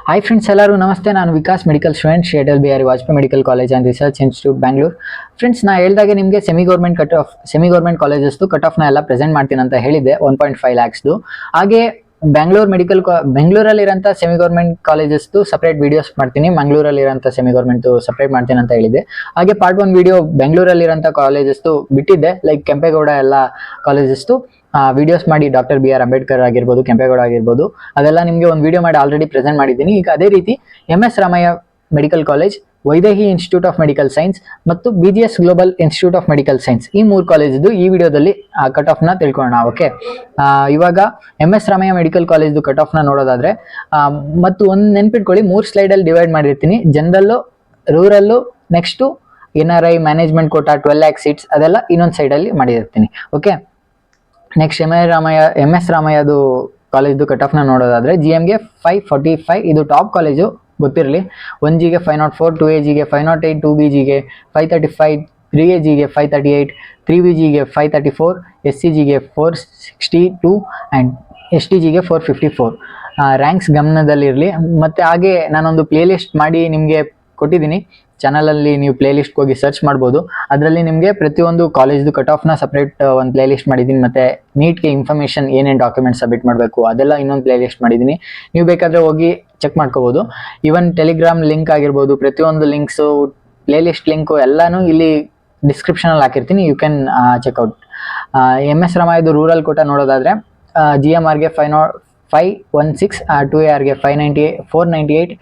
Hi friends, ಎಲ್ಲರೂ ನಮಸ್ತೆ. ನಾನು Vikas, medical student, Atal Bihari Vajpayee medical college and research institute, Bangalore. Friends, ನಾ ಹೇಳಿದಾಗೆ ನಿಮಗೆ ಸೆಮಿ ಗೌರ್ಮೆಂಟ್ ಕಾಲೇಜಸ್ದು ಕಟ್ ಆಫ್ನ ಎಲ್ಲ ಪ್ರೆಸೆಂಟ್ ಮಾಡ್ತೀನಿ ಅಂತ ಹೇಳಿದ್ದೆ, 1.5 lakhsದು. ಹಾಗೆ ಬೆಂಗಳೂರಲ್ಲಿರೋಂಥ ಸೆಮಿ ಗೌರ್ಮೆಂಟ್ ಕಾಲೇಜಸ್ದು ಸಪ್ರೇಟ್ ವೀಡಿಯೋಸ್ ಮಾಡ್ತೀನಿ, ಮಂಗಳೂರಲ್ಲಿರೋಂಥ ಸೆಮಿ ಗೌರ್ಮೆಂಟ್ ಸಪ್ರೇಟ್ ಮಾಡ್ತೀನಿ ಅಂತ ಹೇಳಿದೆ. ಹಾಗೆ ಪಾರ್ಟ್ 1 ವಿಡಿಯೋ ಬೆಂಗಳೂರಲ್ಲಿರೋಂಥ ಕಾಲೇಜಸ್ದು ಬಿಟ್ಟಿದ್ದೆ, ಲೈಕ್ ಕೆಂಪೇಗೌಡ ಎಲ್ಲ ಕಾಲೇಜಸ್ದು ವಿಡಿಯೋಸ್ ಮಾಡಿ, ಡಾಕ್ಟರ್ ಬಿ ಆರ್ ಅಂಬೇಡ್ಕರ್ ಆಗಿರ್ಬೋದು, ಕೆಂಪೇಗೌಡ ಆಗಿರ್ಬೋದು, ಅದೆಲ್ಲ ನಿಮಗೆ ಒಂದು ವಿಡಿಯೋ ಮಾಡಿ ಆಲ್ರೆಡಿ ಪ್ರೆಸೆಂಟ್ ಮಾಡಿದ್ದೀನಿ. ಈಗ ಅದೇ ರೀತಿ MS Ramaiah medical college, Vaidehi institute of medical science ಮತ್ತು BGS global institute of medical science, ಈ 3 ಕಾಲೇಜ್ದು ಈ ವಿಡಿಯೋದಲ್ಲಿ ಕಟ್ ಆಫ್ನ ತಿಳ್ಕೊಳ್ಳೋಣ. ಓಕೆ, ಇವಾಗ MS ರಾಮಯ್ಯ ಮೆಡಿಕಲ್ ಕಾಲೇಜ್ದು ಕಟ್ ಆಫ್ನ ನೋಡೋದಾದ್ರೆ, ಮತ್ತು ಒಂದು ನೆನ್ಪಿಟ್ಕೊಳ್ಳಿ, 3 ಸ್ಲೈಡಲ್ಲಿ ಡಿವೈಡ್ ಮಾಡಿರ್ತೀನಿ. General, rural, next NRI management quota 12 lakh seats, ಅದೆಲ್ಲ ಇನ್ನೊಂದು ಸೈಡಲ್ಲಿ ಮಾಡಿರ್ತೀನಿ. ಓಕೆ, ನೆಕ್ಸ್ಟ್ MS ರಾಮಯ್ಯದು ಕಾಲೇಜ್ದು ಕಟ್ ಆಫ್ನ ನೋಡೋದಾದ್ರೆ, GMಗೆ 545, ಇದು ಟಾಪ್ ಕಾಲೇಜು, ಗೊತ್ತಿರಲಿ. 1Gಗೆ 504, 2AGಗೆ 508, 2BGಗೆ 535, 3AGಗೆ 538, 3BGಗೆ 534, SCGಗೆ 462 ಆ್ಯಂಡ್ STGಗೆ 454. ರ್ಯಾಂಕ್ಸ್ ಗಮನದಲ್ಲಿರಲಿ. ಮತ್ತು ಹಾಗೆ ನಾನೊಂದು ಪ್ಲೇ ಲಿಸ್ಟ್ ಮಾಡಿ ನಿಮಗೆ ಕೊಟ್ಟಿದ್ದೀನಿ, ಚಾನಲಲ್ಲಿ ನೀವು ಪ್ಲೇ ಲಿಸ್ಟ್ಗೆ ಹೋಗಿ ಸರ್ಚ್ ಮಾಡ್ಬೋದು. ಅದರಲ್ಲಿ ನಿಮಗೆ ಪ್ರತಿಯೊಂದು ಕಾಲೇಜ್ದು ಕಟ್ ಆಫ್ನ ಸಪ್ರೇಟ್ ಒಂದು ಪ್ಲೇ ಲಿಸ್ಟ್ ಮಾಡಿದ್ದೀನಿ. ಮತ್ತು ನೀಟ್ಗೆ ಇನ್ಫಾರ್ಮೇಷನ್ ಏನೇನು ಡಾಕ್ಯುಮೆಂಟ್ಸ್ ಸಬ್ಮಿಟ್ ಮಾಡಬೇಕು ಅದೆಲ್ಲ ಇನ್ನೊಂದು ಪ್ಲೇ ಲಿಸ್ಟ್ ಮಾಡಿದ್ದೀನಿ. ನೀವು ಬೇಕಾದರೆ ಹೋಗಿ ಚೆಕ್ ಮಾಡ್ಕೋಬೋದು. ಈವನ್ ಟೆಲಿಗ್ರಾಮ್ ಲಿಂಕ್ ಆಗಿರ್ಬೋದು, ಪ್ರತಿಯೊಂದು ಲಿಂಕ್ಸು, ಪ್ಲೇ ಲಿಸ್ಟ್ ಲಿಂಕು ಎಲ್ಲನೂ ಇಲ್ಲಿ ಡಿಸ್ಕ್ರಿಪ್ಷನಲ್ಲಿ ಹಾಕಿರ್ತೀನಿ, ಯು ಕ್ಯಾನ್ ಚೆಕ್ಔಟ್. MS ರಾಮಯ್ಯದು ರೂರಲ್ ಕೋಟಾ ನೋಡೋದಾದರೆ, GMRಗೆ 516, 2ARಗೆ 498,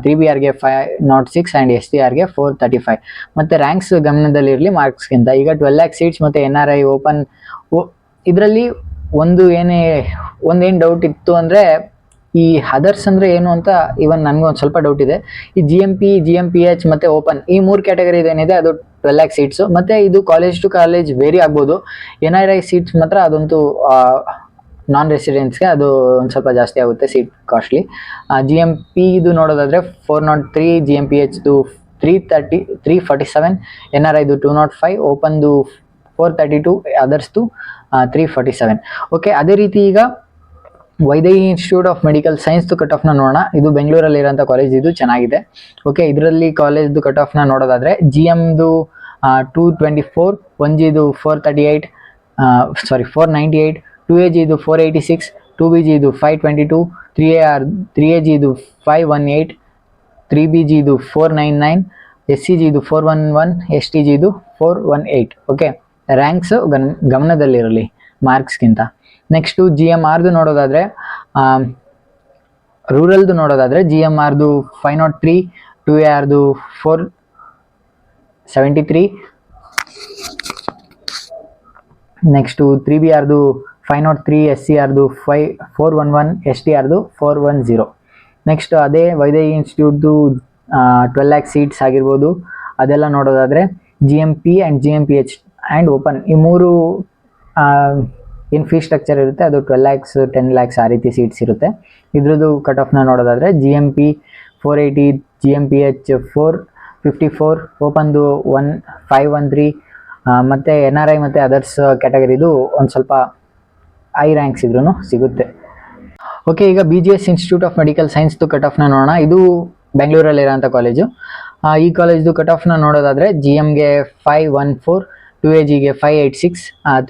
3BRಗೆ 506 ಆ್ಯಂಡ್ STRಗೆ 435. ಮತ್ತು ರ್ಯಾಂಕ್ಸ್ ಗಮನದಲ್ಲಿರಲಿ ಮಾರ್ಕ್ಸ್ಗಿಂತ. ಈಗ 12 lakh ಸೀಟ್ಸ್ ಮತ್ತು NRI ಓಪನ್, ಇದರಲ್ಲಿ ಒಂದೇನು ಡೌಟ್ ಇತ್ತು ಅಂದರೆ, ಈ ಅದರ್ಸ್ ಅಂದರೆ ಏನು ಅಂತ ಇವನ್ ನನಗೊಂದು ಸ್ವಲ್ಪ ಡೌಟ್ ಇದೆ. ಈ GMP, GMPH ಮತ್ತು ಓಪನ್, ಈ 3 ಕ್ಯಾಟಗರಿ ಏನಿದೆ ಅದು 12 lakh ಸೀಟ್ಸು. ಮತ್ತು ಇದು ಕಾಲೇಜ್ ಟು ಕಾಲೇಜ್ ವೇರಿ ಆಗ್ಬೋದು. NRI ಸೀಟ್ಸ್ ಮಾತ್ರ ಅದಂತೂ ನಾನ್ ರೆಸಿಡೆನ್ಸ್ಗೆ ಅದು ಒಂದು ಸ್ವಲ್ಪ ಜಾಸ್ತಿ ಆಗುತ್ತೆ, ಸೀಟ್ ಕಾಸ್ಟ್ಲಿ. GMP ಇದು ನೋಡೋದಾದರೆ 403, GMPHದು 347, NRIದು 205, ಓಪನ್ದು 432, ಅದರ್ಸ್ದು 347. ಓಕೆ, ಅದೇ ರೀತಿ ಈಗ ವೈದೇಹಿ ಇನ್ಸ್ಟಿಟ್ಯೂಟ್ ಆಫ್ ಮೆಡಿಕಲ್ ಸೈನ್ಸ್ದು ಕಟ್ ಆಫ್ನ ನೋಡೋಣ. ಇದು ಬೆಂಗಳೂರಲ್ಲಿರೋಂಥ ಕಾಲೇಜ್, ಇದು ಚೆನ್ನಾಗಿದೆ. ಓಕೆ, ಇದರಲ್ಲಿ ಕಾಲೇಜ್ದು ಕಟ್ ಆಫ್ನ ನೋಡೋದಾದರೆ, GMದು 224, 1Gದು 498, 2AGದು 486, 2BGದು 522, 3AGದು 518, 3BGದು 499, SCGದು 411, STGದು 418. ಓಕೆ, ರ್ಯಾಂಕ್ಸ್ ಗಮನದಲ್ಲಿರಲಿ ಮಾರ್ಕ್ಸ್ಗಿಂತ. ನೆಕ್ಸ್ಟು GMRದು ನೋಡೋದಾದರೆ, ರೂರಲ್ದು ನೋಡೋದಾದರೆ, GMRದು 503, 2ARದು 473, ನೆಕ್ಸ್ಟು 3BRದು 503, SCRದು 411, STRದು 410. ನೆಕ್ಸ್ಟ್ ಅದೇ ವೈದೇಹಿ ಇನ್ಸ್ಟಿಟ್ಯೂಟ್ದು 12 lakh ಸೀಟ್ಸ್ ಆಗಿರ್ಬೋದು, ಅದೆಲ್ಲ ನೋಡೋದಾದರೆ GMP and GMPH and open, ಈ 3 ಏನು ಫೀಸ್ ಸ್ಟ್ರಕ್ಚರ್ ಇರುತ್ತೆ ಅದು 12 lakhs, 10 lakhs ಆ ರೀತಿ ಸೀಟ್ಸ್ ಇರುತ್ತೆ. ಇದ್ರದ್ದು ಕಟ್ ಆಫ್ನ ನೋಡೋದಾದರೆ, GMP 480, GMPH 454, ಓಪನ್ದು 513, ಮತ್ತು NRI ಮತ್ತು ಅದರ್ಸ್ ಕ್ಯಾಟಗರಿದು ಒಂದು ಸ್ವಲ್ಪ ಹೈ ರ್ಯಾಂಕ್ಸ್ ಇದ್ರೂ ಸಿಗುತ್ತೆ. ಓಕೆ, ಈಗ BGS ಇನ್ಸ್ಟಿಟ್ಯೂಟ್ ಆಫ್ ಮೆಡಿಕಲ್ ಸೈನ್ಸ್ದು ಕಟ್ ಆಫ್ನ ನೋಡೋಣ. ಇದು ಬೆಂಗಳೂರಲ್ಲಿರೋಂಥ ಕಾಲೇಜು. ಈ ಕಾಲೇಜ್ದು ಕಟ್ ಆಫ್ನ ನೋಡೋದಾದರೆ, GMಗೆ 514, 2AGಗೆ 586,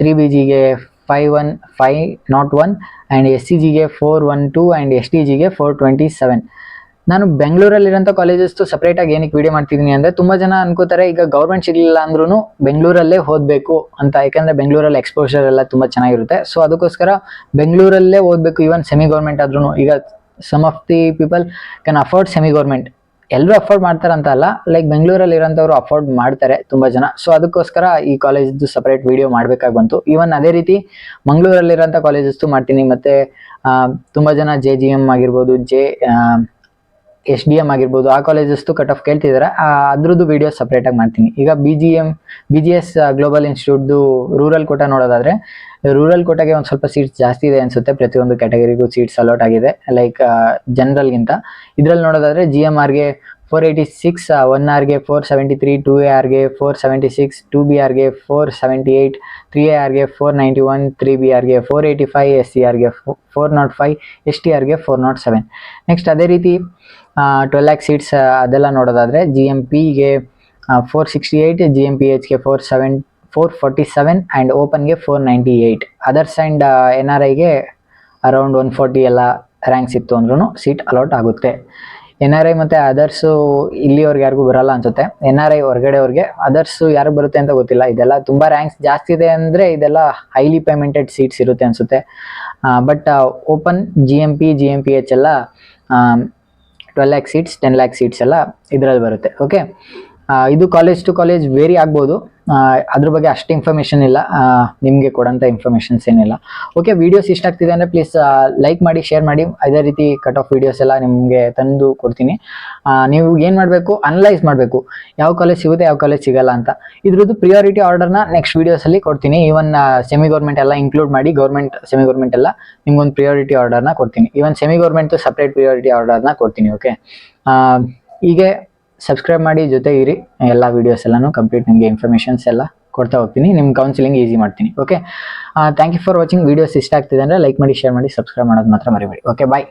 3BGಗೆ 501 ಆ್ಯಂಡ್ SCGಗೆ 412 ಆ್ಯಂಡ್ STGಗೆ 427. ನಾನು ಬೆಂಗಳೂರಲ್ಲಿರೋಂಥ ಕಾಲೇಜಸ್ದು ಸಪ್ರೇಟಾಗಿ ಏನಕ್ಕೆ ವಿಡಿಯೋ ಮಾಡ್ತಿದ್ದೀನಿ ಅಂದರೆ, ತುಂಬ ಜನ ಅನ್ಕೋತಾರೆ ಈಗ ಗೌರ್ಮೆಂಟ್ ಸಿಗಲಿಲ್ಲ ಅಂದ್ರೂ ಬೆಂಗಳೂರಲ್ಲೇ ಓದಬೇಕು ಅಂತ, ಯಾಕಂದರೆ ಬೆಂಗಳೂರಲ್ಲಿ ಎಕ್ಸ್ಪೋಜರ್ ಎಲ್ಲ ತುಂಬ ಚೆನ್ನಾಗಿರುತ್ತೆ. ಸೊ ಅದಕ್ಕೋಸ್ಕರ ಬೆಂಗಳೂರಲ್ಲೇ ಓದಬೇಕು, ಈವನ್ ಸೆಮಿ ಗೌರ್ಮೆಂಟ್ ಆದ್ರೂ. ಈಗ some of the people can afford semi government, ಎಲ್ಲರೂ ಅಫೋರ್ಡ್ ಮಾಡ್ತಾರಂತ ಅಲ್ಲ, ಲೈಕ್ ಬೆಂಗಳೂರಲ್ಲಿರೋಂಥವ್ರು ಅಫೋರ್ಡ್ ಮಾಡ್ತಾರೆ ತುಂಬ ಜನ. ಸೊ ಅದಕ್ಕೋಸ್ಕರ ಈ ಕಾಲೇಜ್ದು ಸಪ್ರೇಟ್ ವಿಡಿಯೋ ಮಾಡಬೇಕಾಗಿ ಬಂತು. ಈವನ್ ಅದೇ ರೀತಿ ಮಂಗಳೂರಲ್ಲಿರೋಂಥ ಕಾಲೇಜಸ್ದು ಮಾಡ್ತೀನಿ. ಮತ್ತು ತುಂಬ ಜನ JGM ಆಗಿರ್ಬೋದು, SDM ಆಗಿರ್ಬೋದು, ಆ ಕಾಲೇಜಸ್ದು ಕಟ್ ಆಫ್ ಕೇಳ್ತಿದ್ದಾರೆ, ಅದ್ರದ್ದು ವೀಡಿಯೋ ಸಪ್ರೇಟಾಗಿ ಮಾಡ್ತೀನಿ. ಈಗ BGS ಗ್ಲೋಬಲ್ ಇನ್ಸ್ಟಿಟ್ಯೂಟ್ದು ರೂರಲ್ ಕೋಟಾ ನೋಡೋದಾದರೆ, ರೂರಲ್ ಕೋಟಾಗೆ ಒಂದು ಸ್ವಲ್ಪ ಸೀಟ್ಸ್ ಜಾಸ್ತಿ ಇದೆ ಅನಿಸುತ್ತೆ, ಪ್ರತಿಯೊಂದು ಕ್ಯಾಟಗರಿಗೂ ಸೀಟ್ಸ್ ಅಲಾಟ್ ಆಗಿದೆ, ಲೈಕ್ ಜನರಲ್ಗಿಂತ. ಇದರಲ್ಲಿ ನೋಡೋದಾದರೆ GMRಗೆ 486, 1Rಗೆ 473, 2ARಗೆ 476, 2BRಗೆ 478, 3ARಗೆ 491, 3BRಗೆ 485, SCRಗೆ 405, STRಗೆ 407. ನೆಕ್ಸ್ಟ್ ಅದೇ ರೀತಿ 12 lakh ಸೀಟ್ಸ್ ಅದೆಲ್ಲ ನೋಡೋದಾದರೆ GMPಗೆ 468, GMPHಗೆ 447 ಆ್ಯಂಡ್ ಓಪನ್ಗೆ 498. ಅದರ್ಸ್ ಆ್ಯಂಡ್ NRIಗೆ ಅರೌಂಡ್ 140 ಎಲ್ಲ ರ್ಯಾಂಕ್ಸ್ ಇತ್ತು ಅಂದ್ರೂ ಸೀಟ್ ಅಲಾಟ್ ಆಗುತ್ತೆ. NRI ಮತ್ತು ಅದರ್ಸು ಇಲ್ಲಿಯವ್ರಿಗೆ ಯಾರಿಗೂ ಬರಲ್ಲ ಅನ್ಸುತ್ತೆ. NRI ಹೊರಗಡೆಯವ್ರಿಗೆ, ಅದರ್ಸು ಯಾರಿಗೆ ಬರುತ್ತೆ ಅಂತ ಗೊತ್ತಿಲ್ಲ. ಇದೆಲ್ಲ ತುಂಬ ರ್ಯಾಂಕ್ಸ್ ಜಾಸ್ತಿ ಇದೆ ಅಂದರೆ ಇದೆಲ್ಲ ಹೈಲಿ ಪೇಮೆಂಟೆಡ್ ಸೀಟ್ಸ್ ಇರುತ್ತೆ ಅನಿಸುತ್ತೆ. ಬಟ್ ಓಪನ್ GMPH ಎಲ್ಲ 12 lakh ಸೀಟ್ಸ್, 10 lakh ಸೀಟ್ಸ್ ಎಲ್ಲ ಇದರಲ್ಲಿ ಬರುತ್ತೆ. ಓಕೆ, ಇದು ಕಾಲೇಜ್ ಟು ಕಾಲೇಜ್ ವೇರಿ ಆಗ್ಬೋದು. ಅದ್ರ ಬಗ್ಗೆ ಅಷ್ಟು ಇನ್ಫಾರ್ಮೇಷನ್ ಇಲ್ಲ, ನಿಮಗೆ ಕೊಡೋಂಥ ಇನ್ಫಾರ್ಮೇಷನ್ಸ್ ಏನಿಲ್ಲ. ಓಕೆ, ವೀಡಿಯೋಸ್ ಇಷ್ಟ ಆಗ್ತಿದೆ ಅಂದರೆ ಪ್ಲೀಸ್ ಲೈಕ್ ಮಾಡಿ, ಶೇರ್ ಮಾಡಿ. ಅದೇ ರೀತಿ ಕಟ್ ಆಫ್ ವೀಡಿಯೋಸ್ ಎಲ್ಲ ನಿಮಗೆ ತಂದು ಕೊಡ್ತೀನಿ. ನೀವು ಏನು ಮಾಡಬೇಕು, ಅನಲೈಸ್ ಮಾಡಬೇಕು, ಯಾವ ಕಾಲೇಜ್ ಸಿಗುತ್ತೆ, ಯಾವ ಕಾಲೇಜ್ ಸಿಗಲ್ಲ ಅಂತ. ಇದ್ರದ್ದು ಪ್ರಿಯಾರಿಟಿ ಆರ್ಡರ್ನ ನೆಕ್ಸ್ಟ್ ವೀಡಿಯೋಸಲ್ಲಿ ಕೊಡ್ತೀನಿ. ಈವನ್ ಸೆಮಿ ಗೌರ್ಮೆಂಟ್ ಎಲ್ಲ ಇನ್ಕ್ಲೂಡ್ ಮಾಡಿ, ಗೌರ್ಮೆಂಟ್ ಸೆಮಿ ಗೌರ್ಮೆಂಟ್ ಎಲ್ಲ ನಿಮ್ಗೊಂದು ಪ್ರಿಯಾರಿಟಿ ಆರ್ಡರ್ನ ಕೊಡ್ತೀನಿ. Even semi government separate priority ಆರ್ಡರ್ನ ಕೊಡ್ತೀನಿ. ಓಕೆ, ಹೀಗೆ ಸಬ್ಸ್ಕ್ರೈಬ್ ಮಾಡಿ, ಜೊತೆ ಇರಿ. ಎಲ್ಲ ವೀಡಿಯೋಸ್ ಎಲ್ಲನೂ ಕಂಪ್ಲೀಟ್ ನಿಮಗೆ ಇನ್ಫಾರ್ಮೇಷನ್ಸ್ ಎಲ್ಲ ಕೊಡ್ತಾ ಹೋಗ್ತೀನಿ. ನಿಮ್ಮ ಕೌನ್ಸಿಲಿಂಗ್ ಈಸಿ ಮಾಡ್ತೀನಿ. Okay, thank you for watching. Videos ಇಷ್ಟ ಆಗ್ತಿದೆ ಅಂದರೆ ಲೈಕ್ ಮಾಡಿ, ಶೇರ್ ಮಾಡಿ, ಸಬ್ಸ್ಕ್ರೈಬ್ ಮಾಡೋದು ಮಾತ್ರ ಮರಿಬೇಡಿ. ಓಕೆ, ಬಾಯ್.